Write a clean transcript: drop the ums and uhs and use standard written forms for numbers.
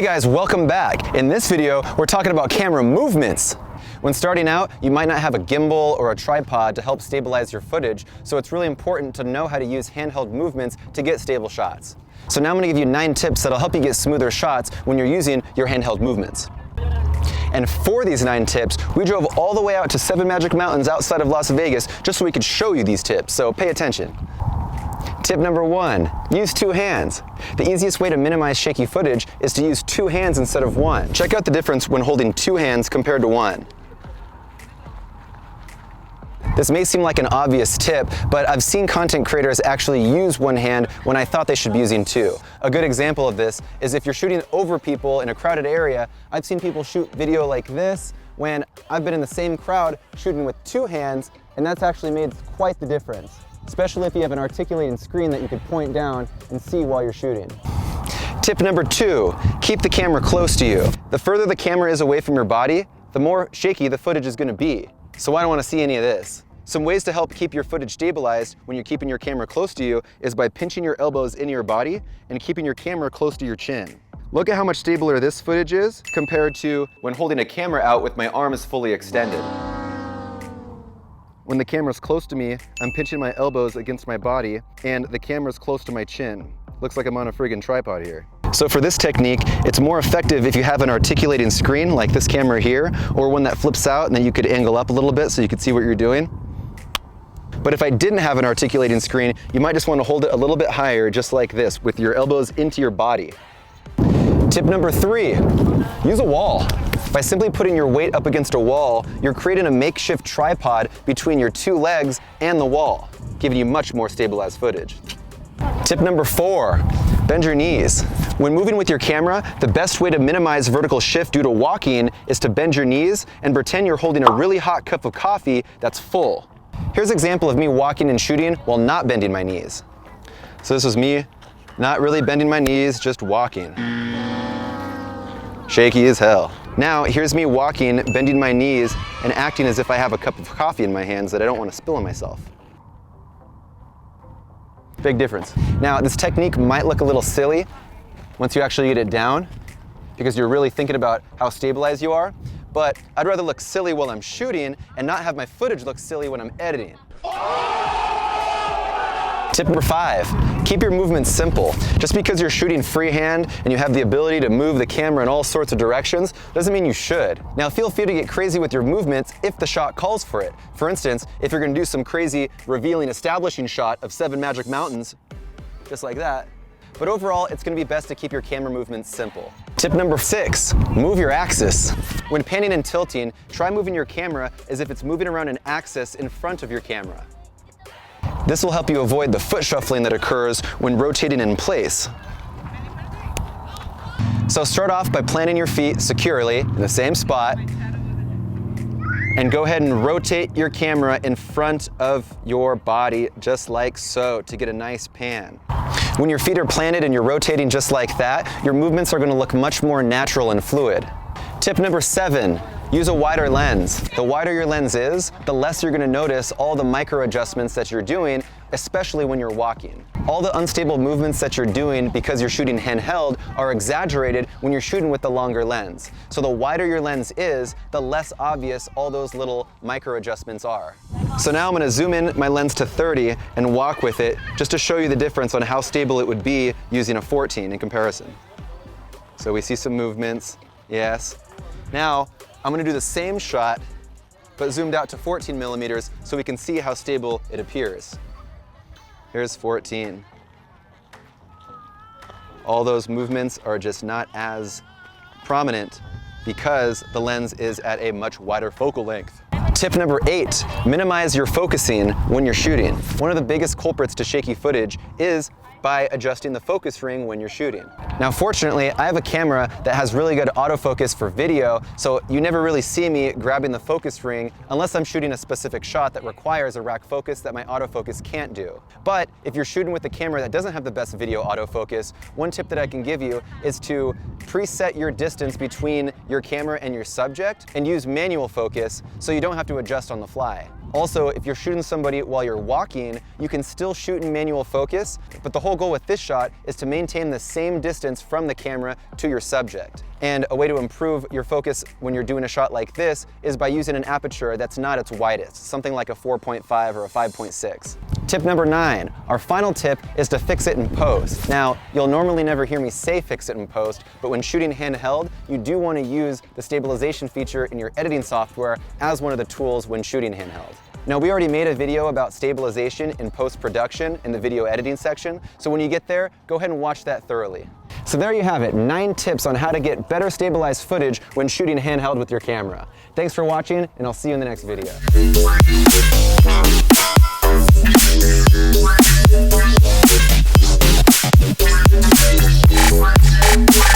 Hey guys, welcome back. In this video, we're talking about camera movements. When starting out, you might not have a gimbal or a tripod to help stabilize your footage, so it's really important to know how to use handheld movements to get stable shots. So now I'm going to give you 9 tips that'll help you get smoother shots when you're using your handheld movements. And for these 9 tips, we drove all the way out to 7 Magic Mountains outside of Las Vegas just so we could show you these tips, so pay attention. Tip number 1, use 2 hands. The easiest way to minimize shaky footage is to use 2 hands instead of 1. Check out the difference when holding 2 hands compared to 1. This may seem like an obvious tip, but I've seen content creators actually use 1 hand when I thought they should be using 2. A good example of this is if you're shooting over people in a crowded area. I've seen people shoot video like this when I've been in the same crowd shooting with 2 hands, and that's actually made quite the difference, especially if you have an articulating screen that you could point down and see while you're shooting. Tip number 2, keep the camera close to you. The further the camera is away from your body, the more shaky the footage is going to be. So I don't want to see any of this. Some ways to help keep your footage stabilized when you're keeping your camera close to you is by pinching your elbows into your body and keeping your camera close to your chin. Look at how much stabler this footage is compared to when holding a camera out with my arms fully extended. When the camera's close to me, I'm pinching my elbows against my body and the camera's close to my chin. Looks like I'm on a friggin' tripod here. So for this technique, it's more effective if you have an articulating screen like this camera here, or one that flips out and then you could angle up a little bit so you could see what you're doing. But if I didn't have an articulating screen, you might just want to hold it a little bit higher, just like this, with your elbows into your body. Tip number 3, use a wall. By simply putting your weight up against a wall, you're creating a makeshift tripod between your 2 legs and the wall, giving you much more stabilized footage. Tip number 4, bend your knees. When moving with your camera, the best way to minimize vertical shift due to walking is to bend your knees and pretend you're holding a really hot cup of coffee that's full. Here's an example of me walking and shooting while not bending my knees. So this was me not really bending my knees, just walking. Shaky as hell. Now, here's me walking, bending my knees, and acting as if I have a cup of coffee in my hands that I don't want to spill on myself. Big difference. Now, this technique might look a little silly once you actually get it down, because you're really thinking about how stabilized you are, but I'd rather look silly while I'm shooting and not have my footage look silly when I'm editing. Tip number 5, keep your movements simple. Just because you're shooting freehand and you have the ability to move the camera in all sorts of directions doesn't mean you should. Now feel free to get crazy with your movements if the shot calls for it. For instance, if you're going to do some crazy revealing establishing shot of 7 Magic Mountains, just like that. But overall, it's going to be best to keep your camera movements simple. Tip number 6, move your axis. When panning and tilting, try moving your camera as if it's moving around an axis in front of your camera. This will help you avoid the foot shuffling that occurs when rotating in place. So start off by planting your feet securely in the same spot, and go ahead and rotate your camera in front of your body just like so to get a nice pan. When your feet are planted and you're rotating just like that, your movements are going to look much more natural and fluid. Tip number 7, use a wider lens. The wider your lens is, the less you're going to notice all the micro adjustments that you're doing, especially when you're walking. All the unstable movements that you're doing because you're shooting handheld are exaggerated when you're shooting with the longer lens. So the wider your lens is, the less obvious all those little micro adjustments are. So now I'm going to zoom in my lens to 30 and walk with it just to show you the difference on how stable it would be using a 14 in comparison. So we see some movements, yes. Now I'm going to do the same shot but zoomed out to 14 millimeters so we can see how stable it appears. Here's 14. All those movements are just not as prominent because the lens is at a much wider focal length. Tip number 8, minimize your focusing when you're shooting. One of the biggest culprits to shaky footage is by adjusting the focus ring when you're shooting. Now fortunately, I have a camera that has really good autofocus for video, so you never really see me grabbing the focus ring unless I'm shooting a specific shot that requires a rack focus that my autofocus can't do. But if you're shooting with a camera that doesn't have the best video autofocus, one tip that I can give you is to preset your distance between your camera and your subject and use manual focus so you don't have to adjust on the fly. Also, if you're shooting somebody while you're walking, you can still shoot in manual focus, but the whole goal with this shot is to maintain the same distance from the camera to your subject. And a way to improve your focus when you're doing a shot like this is by using an aperture that's not its widest, something like a 4.5 or a 5.6. Tip number 9, our final tip is to fix it in post. Now, you'll normally never hear me say fix it in post, but when shooting handheld, you do want to use the stabilization feature in your editing software as one of the tools when shooting handheld. Now, we already made a video about stabilization in post-production in the video editing section, so when you get there, go ahead and watch that thoroughly. So there you have it, 9 tips on how to get better stabilized footage when shooting handheld with your camera. Thanks for watching, and I'll see you in the next video. Wow.